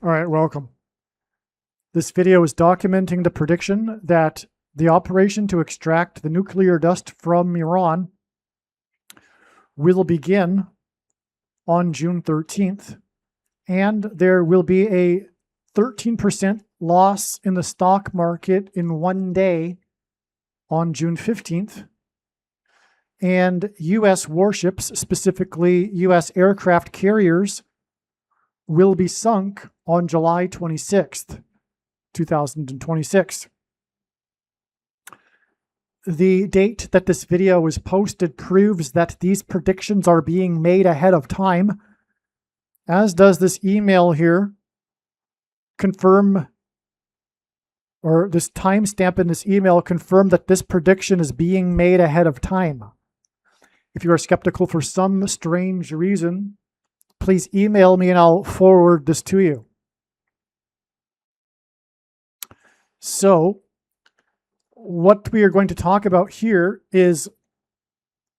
All right, welcome. This video is documenting the prediction that the operation to extract the nuclear dust from Iran will begin on June 13th, and there will be a 13% loss in the stock market in one day on June 15th, and U.S. warships, specifically U.S. aircraft carriers, will be sunk on July 26th, 2026. The date that this video was posted proves that these predictions are being made ahead of time, as does this email here confirm, or this timestamp in this email confirm that this prediction is being made ahead of time. If you are skeptical for some strange reason, please email me and I'll forward this to you. So, what we are going to talk about here is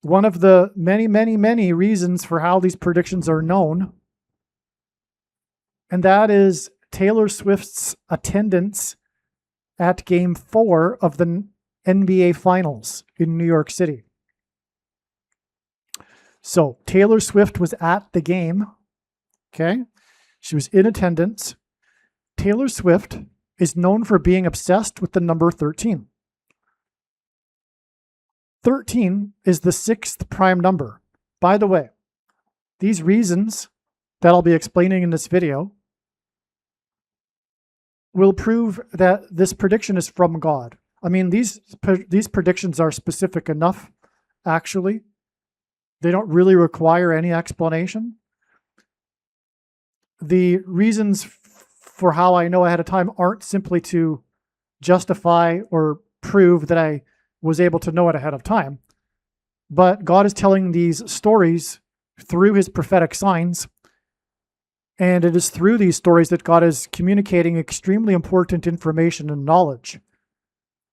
one of the many reasons for how these predictions are known, and that is Taylor Swift's attendance at Game 4 of the NBA Finals in New York City. So, Taylor Swift was at the game, okay? She was in attendance. Taylor Swift is known for being obsessed with the number 13. 13 is the sixth prime number. By the way, these reasons that I'll be explaining in this video will prove that this prediction is from God. I mean, these predictions are specific enough, actually. They don't really require any explanation. The reasons for how I know ahead of time aren't simply to justify or prove that I was able to know it ahead of time, but God is telling these stories through his prophetic signs, and it is through these stories that God is communicating extremely important information and knowledge.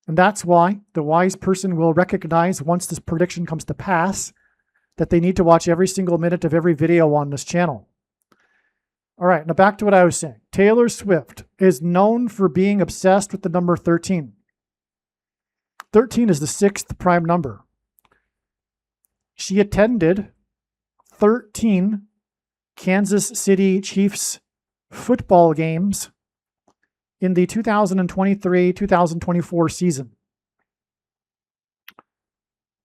And that's why the wise person will recognize once this prediction comes to pass that they need to watch every single minute of every video on this channel. All right, now back to what I was saying. Taylor Swift is known for being obsessed with the number 13. 13 is the sixth prime number. She attended 13 Kansas City Chiefs football games in the 2023-2024 season,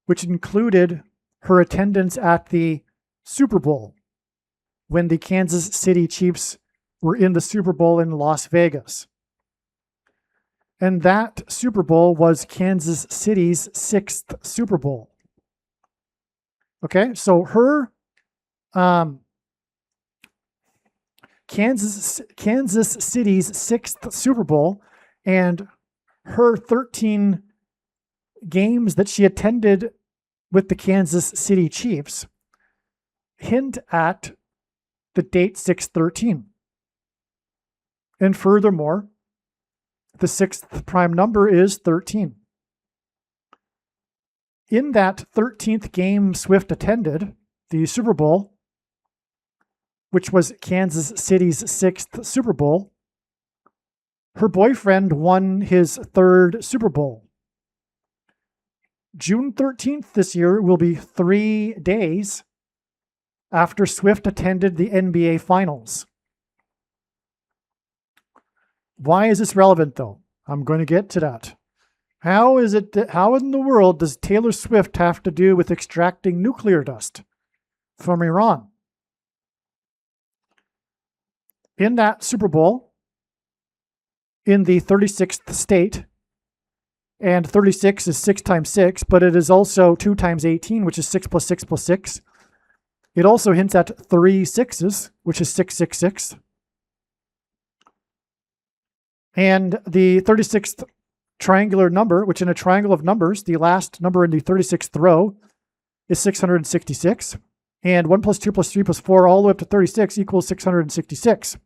which included her attendance at the Super Bowl when the Kansas City Chiefs were in the Super Bowl in Las Vegas. And that Super Bowl was Kansas City's sixth Super Bowl. Okay, so her Kansas City's sixth Super Bowl and her 13 games that she attended with the Kansas City Chiefs hint at the date 613. And furthermore, the sixth prime number is 13. In that 13th game Swift attended, the Super Bowl, which was Kansas City's sixth Super Bowl, her boyfriend won his third Super Bowl. June 13th this year will be 3 days after Swift attended the NBA Finals. Why is this relevant, though? I'm going to get to that. How in the world does Taylor Swift have to do with extracting nuclear dust from Iran? In that Super Bowl, in the 36th state, and 36 is 6 times 6, but it is also 2 times 18, which is 6 plus 6 plus 6. It also hints at 3 sixes, which is 666. And the 36th triangular number, which in a triangle of numbers, the last number in the 36th row is 666. And 1 plus 2 plus 3 plus 4 all the way up to 36 equals 666.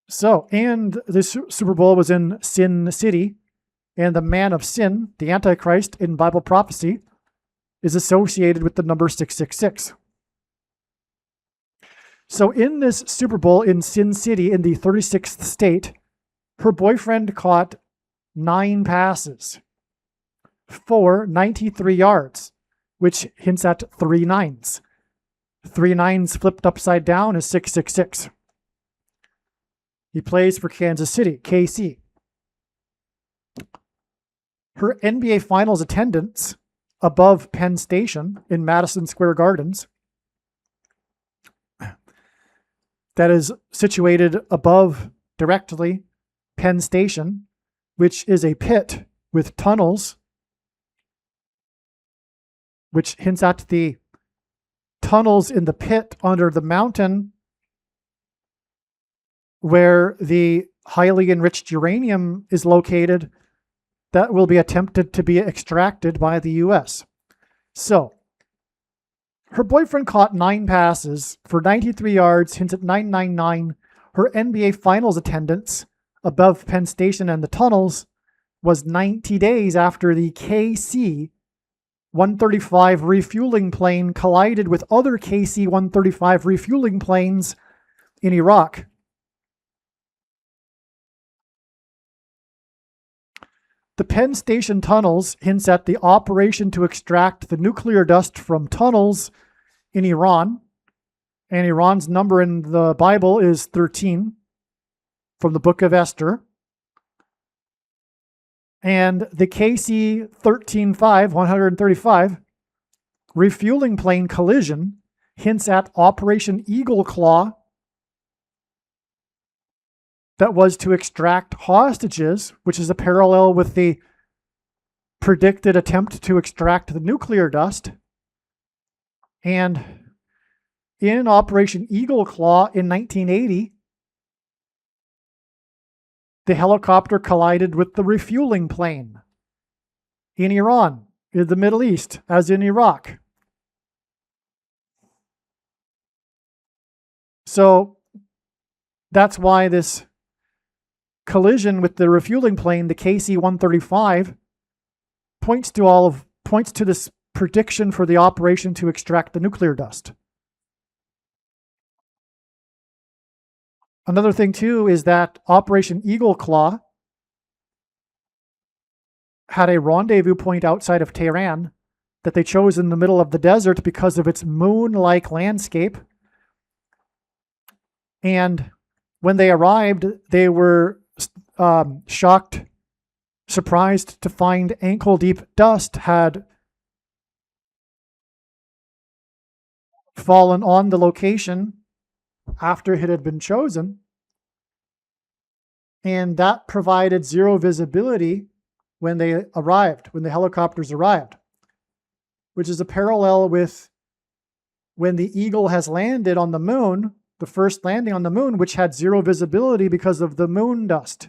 So, and this Super Bowl was in Sin City, and the man of sin, the Antichrist in Bible prophecy, is associated with the number 666. So in this Super Bowl in Sin City in the 36th state, her boyfriend caught 9 passes for 93 yards, which hints at 3 nines. 3 nines flipped upside down is 666. He plays for Kansas City, KC. Her NBA Finals attendance above Penn Station in Madison Square Gardens, that is situated above directly Penn Station, which is a pit with tunnels, which hints at the tunnels in the pit under the mountain where the highly enriched uranium is located that will be attempted to be extracted by the US. So, her boyfriend caught 9 passes for 93 yards, hints at 999. Her NBA Finals attendance above Penn Station and the tunnels was 90 days after the KC-135 refueling plane collided with other KC-135 refueling planes in Iraq. The Penn Station tunnels hints at the operation to extract the nuclear dust from tunnels in Iran. And Iran's number in the Bible is 13 from the book of Esther. And the KC-135, 135, refueling plane collision hints at Operation Eagle Claw that was to extract hostages, which is a parallel with the predicted attempt to extract the nuclear dust. And in Operation Eagle Claw in 1980, the helicopter collided with the refueling plane in Iran, in the Middle East, as in Iraq. So that's why this collision with the refueling plane, the KC-135, points to this prediction for the operation to extract the nuclear dust. Another thing too is that Operation Eagle Claw had a rendezvous point outside of Tehran that they chose in the middle of the desert because of its moon-like landscape. And when they arrived, they were shocked, surprised to find ankle-deep dust had fallen on the location after it had been chosen. And that provided zero visibility when they arrived, when the helicopters arrived, which is a parallel with when the Eagle has landed on the moon, the first landing on the moon, which had zero visibility because of the moon dust.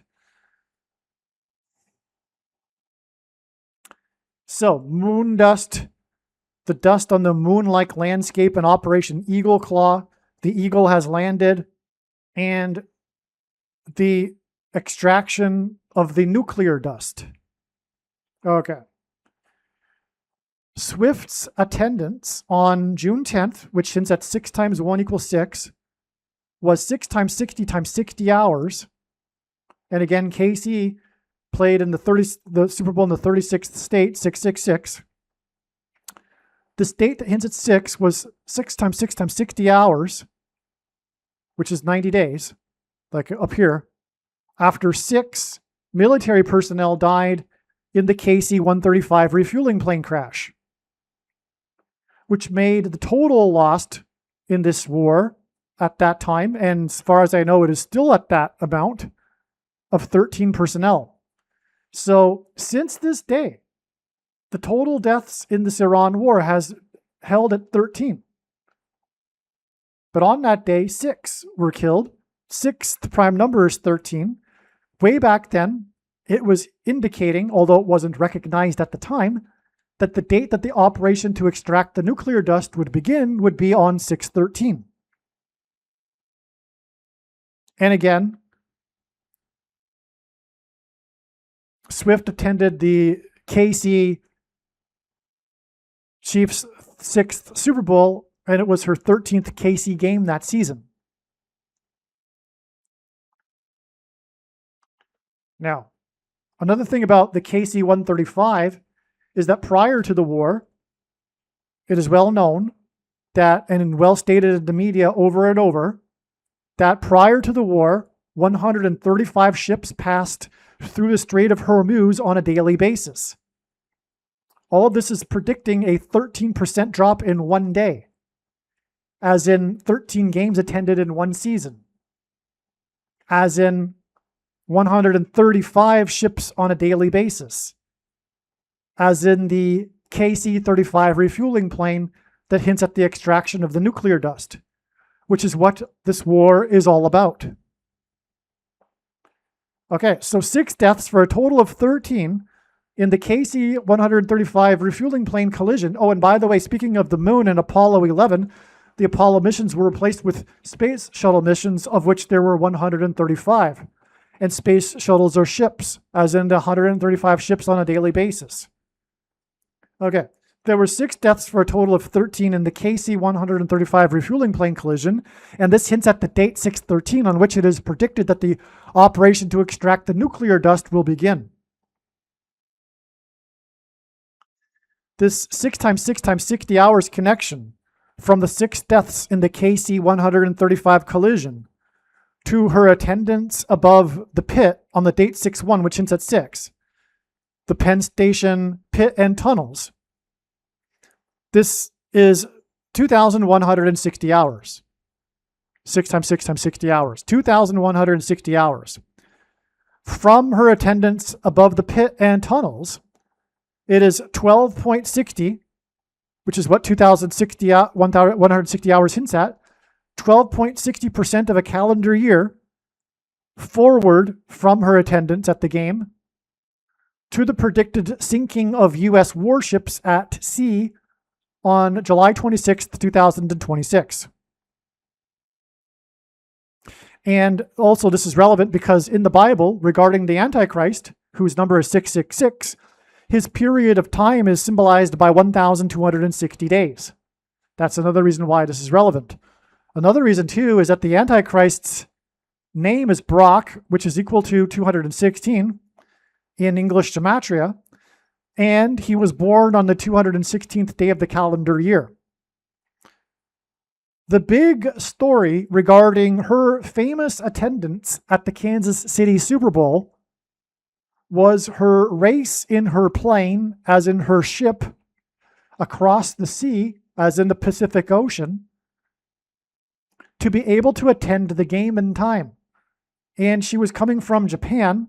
So, moon dust, the dust on the moon-like landscape in Operation Eagle Claw, the Eagle has landed, and the extraction of the nuclear dust. Okay. Swift's attendance on June 10th, which hints at 6 times 1 equals 6, was 6 times 60 times 60 hours. And again, KC played in the Super Bowl in the 36th state, 666. The state that hints at 6 was 6 times 6 times 60 hours, which is 90 days, like up here, after 6 military personnel died in the KC-135 refueling plane crash, which made the total lost in this war at that time, and as far as I know, it is still at that amount, of 13 personnel. So since this day, the total deaths in this Iran war has held at 13. But on that day, 6 were killed. 6th prime number is 13. Way back then, it was indicating, although it wasn't recognized at the time, that the date that the operation to extract the nuclear dust would begin would be on 6/13. And again, Swift attended the KC Chiefs' 6th Super Bowl, and it was her 13th KC game that season. Now, another thing about the KC-135 is that prior to the war, it is well known that, and well stated in the media over and over, that prior to the war, 135 ships passed through the Strait of Hormuz on a daily basis. All of this is predicting a 13% drop in one day, as in 13 games attended in one season, as in 135 ships on a daily basis, as in the KC-35 refueling plane that hints at the extraction of the nuclear dust, which is what this war is all about. Okay, so 6 deaths for a total of 13 in the KC-135 refueling plane collision. Oh, and by the way, speaking of the moon and Apollo 11, the Apollo missions were replaced with space shuttle missions, of which there were 135. And space shuttles are ships, as in 135 ships on a daily basis. Okay, there were 6 deaths for a total of 13 in the KC-135 refueling plane collision, and this hints at the date 6/13 on which it is predicted that the operation to extract the nuclear dust will begin. This 6 times 6 times 60 hours connection from the 6 deaths in the KC-135 collision to her attendance above the pit on the date 6/1, which hints at 6, the Penn Station pit and tunnels. This is 2,160 hours. 6 times 6 times 60 hours. 2,160 hours. From her attendance above the pit and tunnels, it is 12.60, which is what 160 hours hints at, 12.60% of a calendar year forward from her attendance at the game to the predicted sinking of U.S. warships at sea on July 26, 2026. And also this is relevant because in the Bible, regarding the Antichrist, whose number is 666, his period of time is symbolized by 1,260 days. That's another reason why this is relevant. Another reason, too, is that the Antichrist's name is Brock, which is equal to 216 in English gematria, and he was born on the 216th day of the calendar year. The big story regarding her famous attendance at the Kansas City Super Bowl was her race in her plane, as in her ship, across the sea, as in the Pacific Ocean, to be able to attend the game in time. And she was coming from Japan,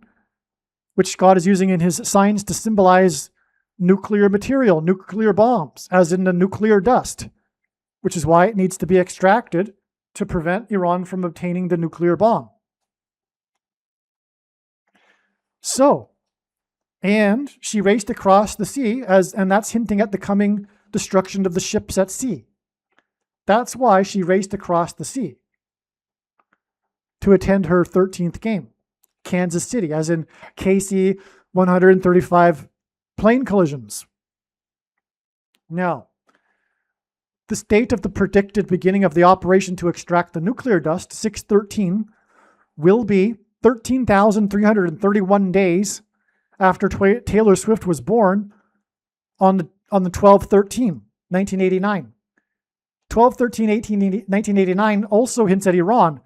which God is using in his signs to symbolize nuclear material, nuclear bombs, as in the nuclear dust, which is why it needs to be extracted to prevent Iran from obtaining the nuclear bomb. So, and she raced across the sea, and that's hinting at the coming destruction of the ships at sea. That's why she raced across the sea to attend her 13th game, Kansas City, as in KC-135 plane collisions. Now, the date of the predicted beginning of the operation to extract the nuclear dust, 6/13, will be 13,331 days after Taylor Swift was born on the 12/13, 1989. 12/13/1989 also hints at Iran,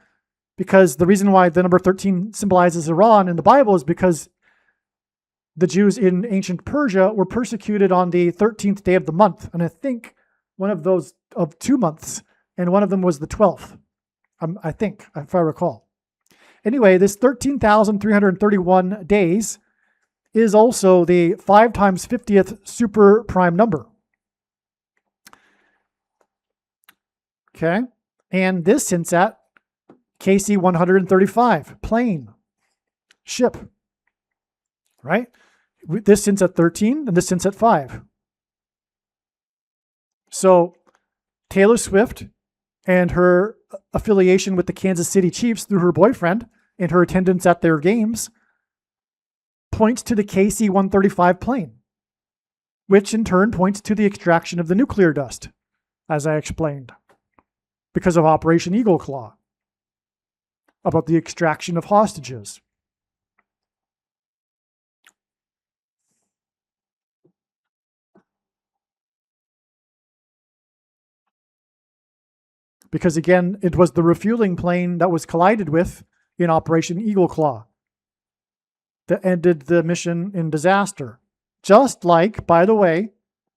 because the reason why the number 13 symbolizes Iran in the Bible is because the Jews in ancient Persia were persecuted on the 13th day of the month, and I think one of those of 2 months, and one of them was the 12th, I think, if I recall. Anyway, this 13,331 days is also the 5 times 50th super prime number. Okay, and this hints at KC-135, plane, ship, right? This hints at 13, and this hints at 5. So Taylor Swift and her affiliation with the Kansas City Chiefs through her boyfriend and her attendance at their games points to the KC-135 plane, which in turn points to the extraction of the nuclear dust, as I explained, because of Operation Eagle Claw, about the extraction of hostages. because, again, it was the refueling plane that was collided with in Operation Eagle Claw that ended the mission in disaster. Just like, by the way,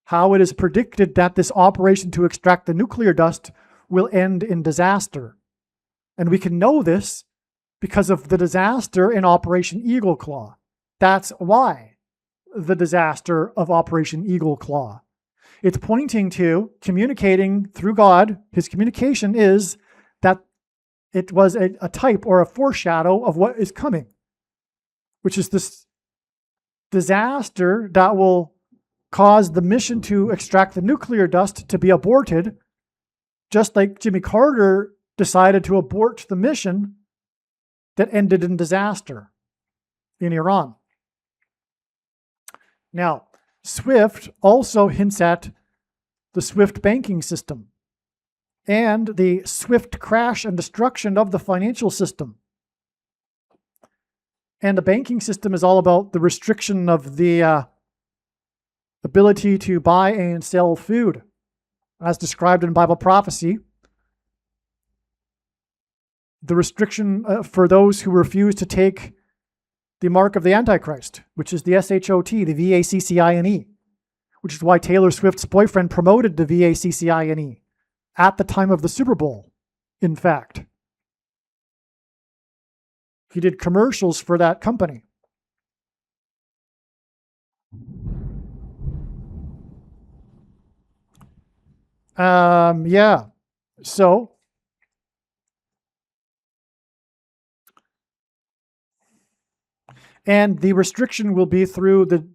how it is predicted that this operation to extract the nuclear dust will end in disaster. And we can know this because of the disaster in Operation Eagle Claw. That's why the disaster of Operation Eagle Claw. It's pointing to communicating through God. His communication is that it was a type or a foreshadow of what is coming, which is this disaster that will cause the mission to extract the nuclear dust to be aborted, just like Jimmy Carter decided to abort the mission that ended in disaster in Iran. Now, Swift also hints at the Swift banking system and the swift crash and destruction of the financial system. And the banking system is all about the restriction of the ability to buy and sell food, as described in Bible prophecy. The restriction for those who refuse to take the mark of the Antichrist, which is the SHOT, the VACCINE, which is why Taylor Swift's boyfriend promoted the VACCINE at the time of the Super Bowl, in fact. He did commercials for that company. Yeah. So, and the restriction will be through the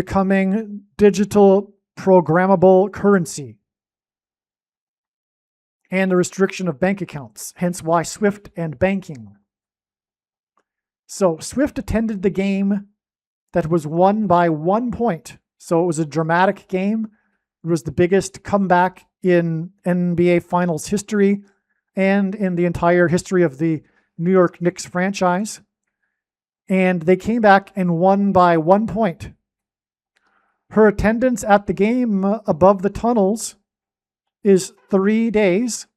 coming digital programmable currency and the restriction of bank accounts, hence why Swift and banking. So Swift attended the game that was won by 1 point. So it was a dramatic game. It was the biggest comeback in NBA Finals history and in the entire history of the New York Knicks franchise. And they came back and won by 1 point. Her attendance at the game above the tunnels is 3 days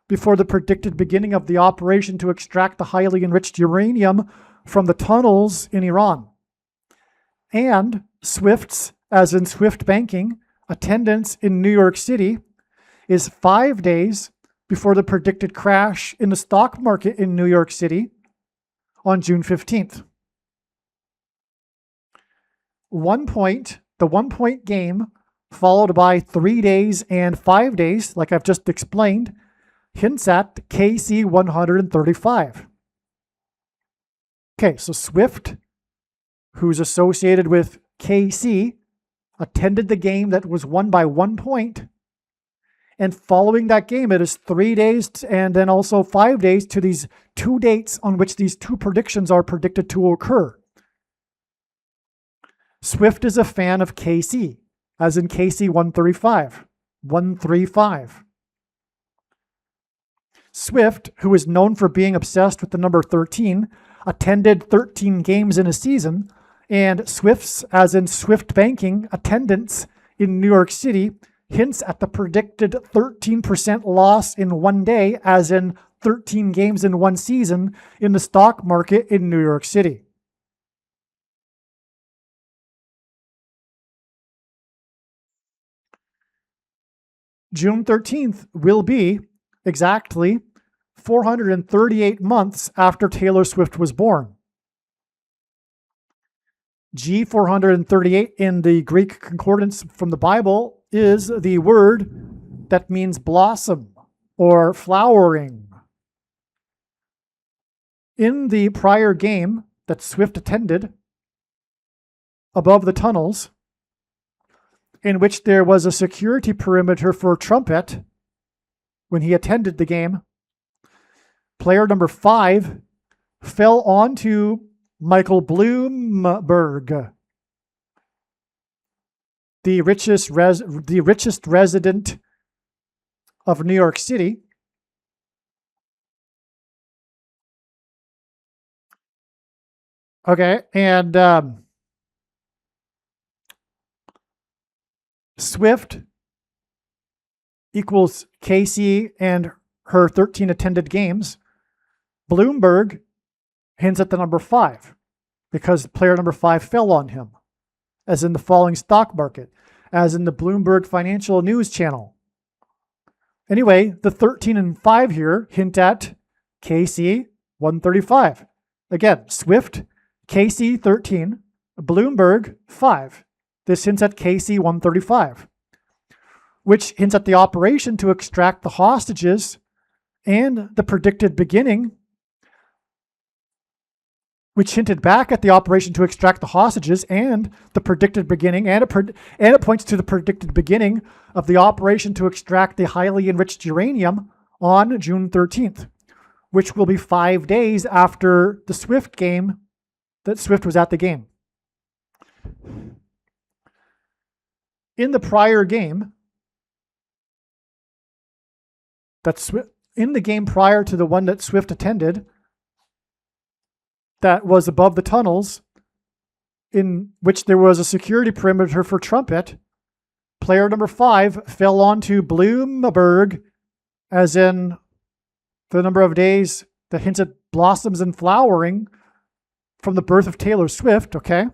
before the predicted beginning of the operation to extract the highly enriched uranium from the tunnels in Iran. And Swift's, as in Swift banking, attendance in New York City is 5 days before the predicted crash in the stock market in New York City on June 15th. 1 point, the 1 point game, followed by 3 days and 5 days, like I've just explained, hints at KC 135. Okay, so Swift, who's associated with KC, attended the game that was won by 1 point. And following that game, it is 3 days and then also 5 days to these 2 dates on which these 2 predictions are predicted to occur. Swift is a fan of KC, as in KC 135. 135. Swift, who is known for being obsessed with the number 13, attended 13 games in a season, and Swift's, as in Swift banking, attendance in New York City hints at the predicted 13% loss in 1 day, as in 13 games in 1 season in the stock market in New York City. June 13th will be exactly 438 months after Taylor Swift was born. G438 in the Greek concordance from the Bible is the word that means blossom or flowering. In the prior game that Swift attended, above the tunnels, in which there was a security perimeter for Trumpet when he attended the game, player number 5 fell onto Michael Bloomberg, the richest resident of New York City. Okay, and Swift equals Casey and her 13 attended games. Bloomberg hints at the number 5 because player number 5 fell on him, as in the falling stock market, as in the Bloomberg Financial News Channel. Anyway, the 13 and 5 here hint at KC 135. Again, Swift, KC 13, Bloomberg 5. This hints at KC 135, which hints at the operation to extract the hostages and the predicted beginning, which hinted back at the operation to extract the hostages and the predicted beginning, and it points to the predicted beginning of the operation to extract the highly enriched uranium on June 13th, which will be 5 days after the Swift game, that Swift was at the game. In the prior game, in the game prior to the one that Swift attended, that was above the tunnels, in which there was a security perimeter for Trumpet, player number 5 fell onto Bloomberg, as in the number of days that hints at blossoms and flowering from the birth of Taylor Swift, okay?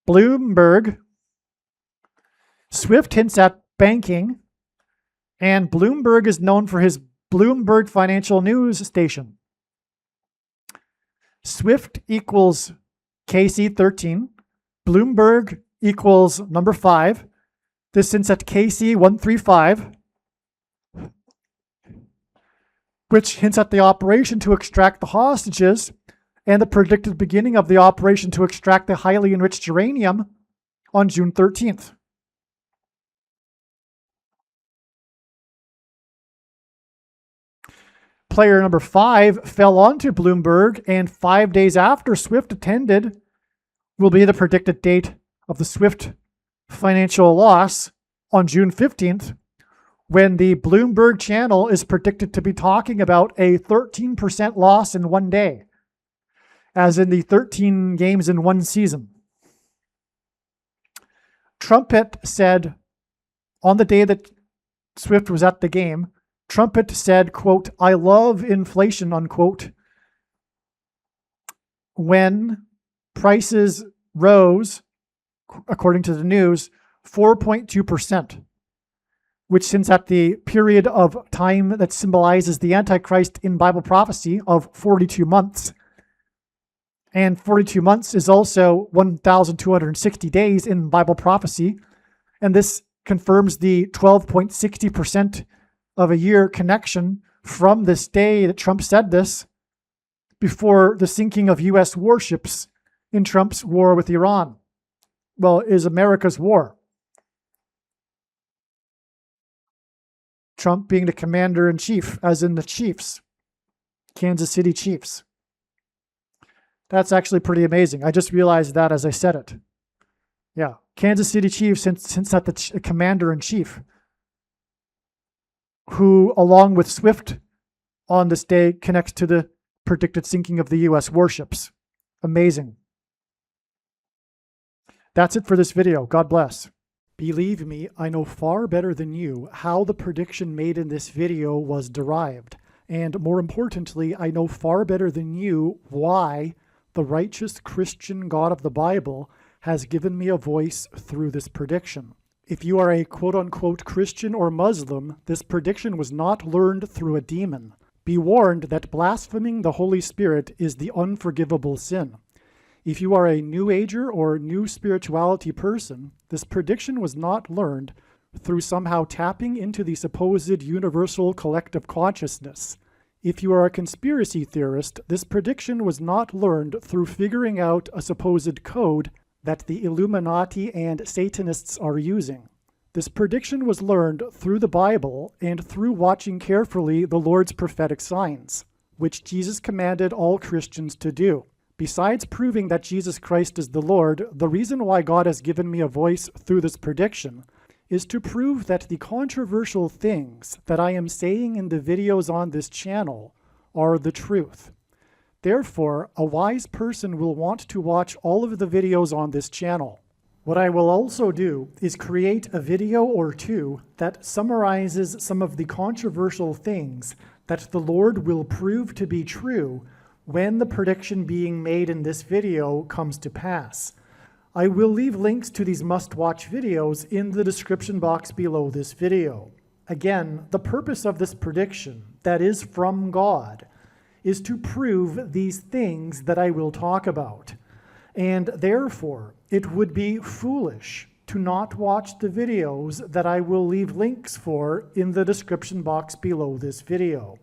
Bloomberg. Swift hints at banking, and Bloomberg is known for his Bloomberg Financial News station. Swift equals KC13. Bloomberg equals number 5. This hints at KC135, which hints at the operation to extract the hostages and the predicted beginning of the operation to extract the highly enriched uranium on June 13th. Player number 5 fell onto Bloomberg, and 5 days after Swift attended will be the predicted date of the Swift financial loss on June 15th, when the Bloomberg channel is predicted to be talking about a 13% loss in one day, as in the 13 games in one season. Trumpet said on the day that Swift was at the game, Trumpet said, quote, "I love inflation," unquote, when prices rose, according to the news, 4.2%, which hints at the period of time that symbolizes the Antichrist in Bible prophecy of 42 months. And 42 months is also 1,260 days in Bible prophecy. And this confirms the 12.60% of a year connection from this day that Trump said this, before the sinking of U.S. warships in Trump's war with Iran. Well, is America's war. Trump being the commander-in-chief, as in the Chiefs, Kansas City Chiefs. That's actually pretty amazing. I just realized that as I said it. Yeah, Kansas City Chiefs, since that the commander-in-chief, who, along with Swift on this day, connects to the predicted sinking of the U.S. warships. Amazing. That's it for this video. God bless. Believe me, I know far better than you how the prediction made in this video was derived. And more importantly, I know far better than you why the righteous Christian God of the Bible has given me a voice through this prediction. If you are a quote-unquote Christian or Muslim, this prediction was not learned through a demon. Be warned that blaspheming the Holy Spirit is the unforgivable sin. If you are a New Ager or New Spirituality person, this prediction was not learned through somehow tapping into the supposed universal collective consciousness. If you are a conspiracy theorist, this prediction was not learned through figuring out a supposed code that the Illuminati and Satanists are using. This prediction was learned through the Bible and through watching carefully the Lord's prophetic signs, which Jesus commanded all Christians to do. Besides proving that Jesus Christ is the Lord, the reason why God has given me a voice through this prediction is to prove that the controversial things that I am saying in the videos on this channel are the truth. Therefore, a wise person will want to watch all of the videos on this channel. What I will also do is create a video or two that summarizes some of the controversial things that the Lord will prove to be true when the prediction being made in this video comes to pass. I will leave links to these must-watch videos in the description box below this video. Again, the purpose of this prediction, that is from God, is to prove these things that I will talk about. And therefore, it would be foolish to not watch the videos that I will leave links for in the description box below this video.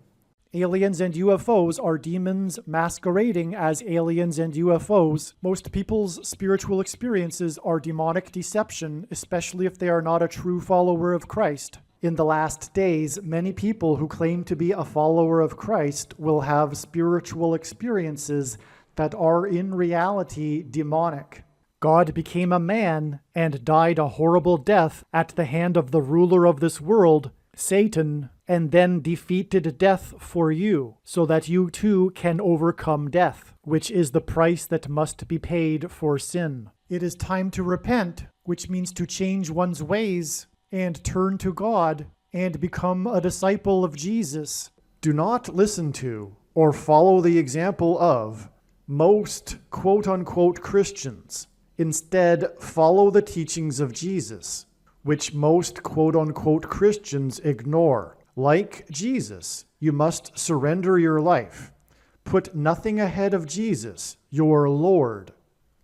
Aliens and UFOs are demons masquerading as aliens and UFOs. Most people's spiritual experiences are demonic deception, especially if they are not a true follower of Christ. In the last days, many people who claim to be a follower of Christ will have spiritual experiences that are in reality demonic. God became a man and died a horrible death at the hand of the ruler of this world, Satan, and then defeated death for you, so that you too can overcome death, which is the price that must be paid for sin. It is time to repent, which means to change one's ways and turn to God and become a disciple of Jesus. Do not listen to or follow the example of most quote-unquote Christians. Instead, follow the teachings of Jesus, which most quote-unquote Christians ignore. Like Jesus, you must surrender your life. Put nothing ahead of Jesus, your Lord.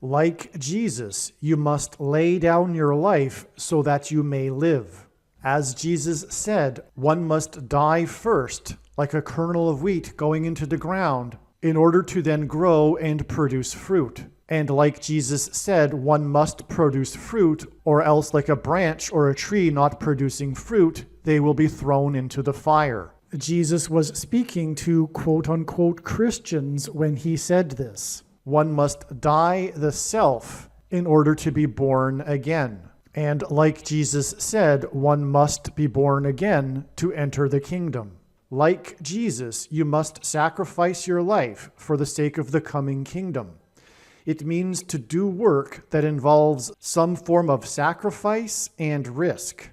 Like Jesus, you must lay down your life so that you may live. As Jesus said, one must die first, like a kernel of wheat going into the ground, in order to then grow and produce fruit. And like Jesus said, one must produce fruit, or else like a branch or a tree not producing fruit, they will be thrown into the fire. Jesus was speaking to quote-unquote Christians when he said this. One must die the self in order to be born again. And like Jesus said, one must be born again to enter the kingdom. Like Jesus, you must sacrifice your life for the sake of the coming kingdom. It means to do work that involves some form of sacrifice and risk.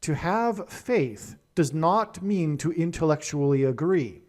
To have faith does not mean to intellectually agree.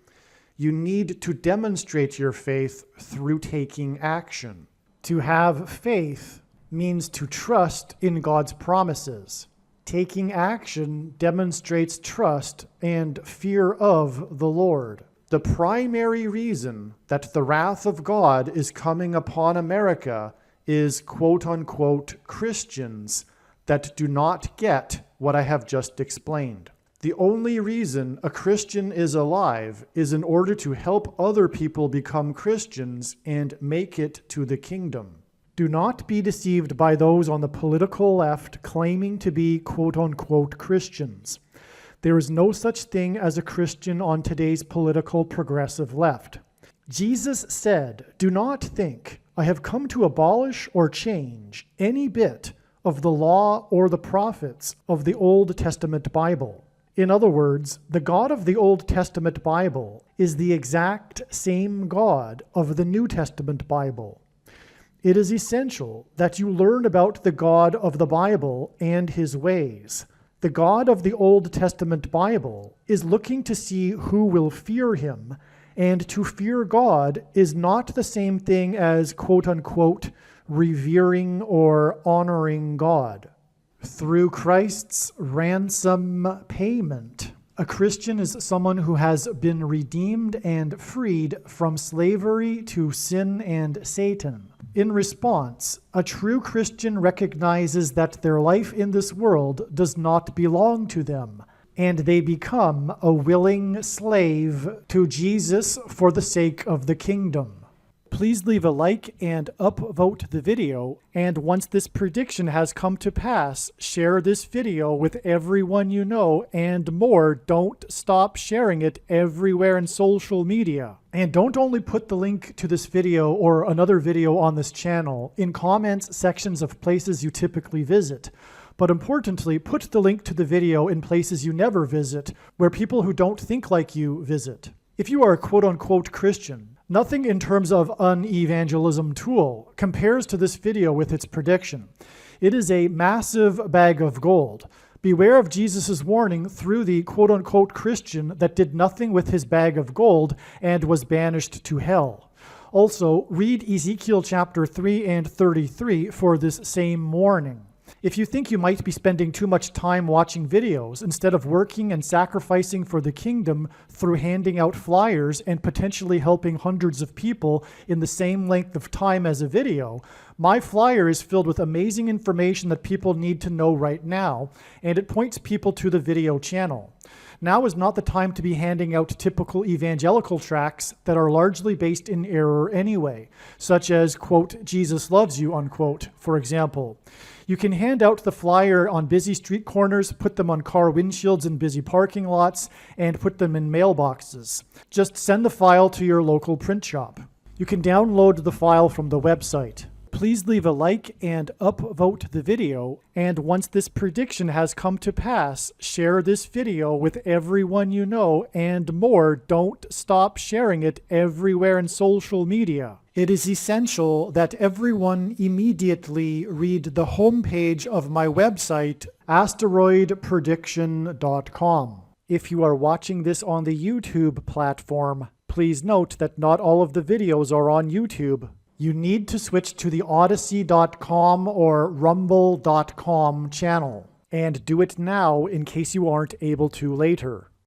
You need to demonstrate your faith through taking action. To have faith means to trust in God's promises. Taking action demonstrates trust and fear of the Lord. The primary reason that the wrath of God is coming upon America is quote-unquote Christians that do not get what I have just explained. The only reason a Christian is alive is in order to help other people become Christians and make it to the kingdom. Do not be deceived by those on the political left claiming to be quote-unquote Christians. There is no such thing as a Christian on today's political progressive left. Jesus said, "Do not think I have come to abolish or change any bit of the law or the prophets of the Old Testament Bible." In other words, the God of the Old Testament Bible is the exact same God of the New Testament Bible. It is essential that you learn about the God of the Bible and his ways. The God of the Old Testament Bible is looking to see who will fear him, and to fear God is not the same thing as quote-unquote revering or honoring God. Through Christ's ransom payment, a Christian is someone who has been redeemed and freed from slavery to sin and Satan. In response, a true Christian recognizes that their life in this world does not belong to them, and they become a willing slave to Jesus for the sake of the kingdom. Please leave a like and upvote the video, and once this prediction has come to pass, share this video with everyone you know, and more, don't stop sharing it everywhere in social media. And don't only put the link to this video or another video on this channel in comments sections of places you typically visit, but importantly, put the link to the video in places you never visit, where people who don't think like you visit. If you are a quote-unquote Christian, nothing in terms of an evangelism tool compares to this video with its prediction. It is a massive bag of gold. Beware of Jesus' warning through the quote-unquote Christian that did nothing with his bag of gold and was banished to hell. Also, read Ezekiel chapter 3 and 33 for this same warning. If you think you might be spending too much time watching videos instead of working and sacrificing for the kingdom through handing out flyers and potentially helping hundreds of people in the same length of time as a video, my flyer is filled with amazing information that people need to know right now, and it points people to the video channel. Now is not the time to be handing out typical evangelical tracts that are largely based in error anyway, such as, quote, Jesus loves you, unquote, for example. You can hand out the flyer on busy street corners, put them on car windshields in busy parking lots, and put them in mailboxes. Just send the file to your local print shop. You can download the file from the website. Please leave a like and upvote the video, and once this prediction has come to pass, share this video with everyone you know, and more, don't stop sharing it everywhere in social media. It is essential that everyone immediately read the homepage of my website, asteroidprediction.com. If you are watching this on the YouTube platform, please note that not all of the videos are on YouTube. You need to switch to the Odyssey.com or Rumble.com channel, and do it now in case you aren't able to later.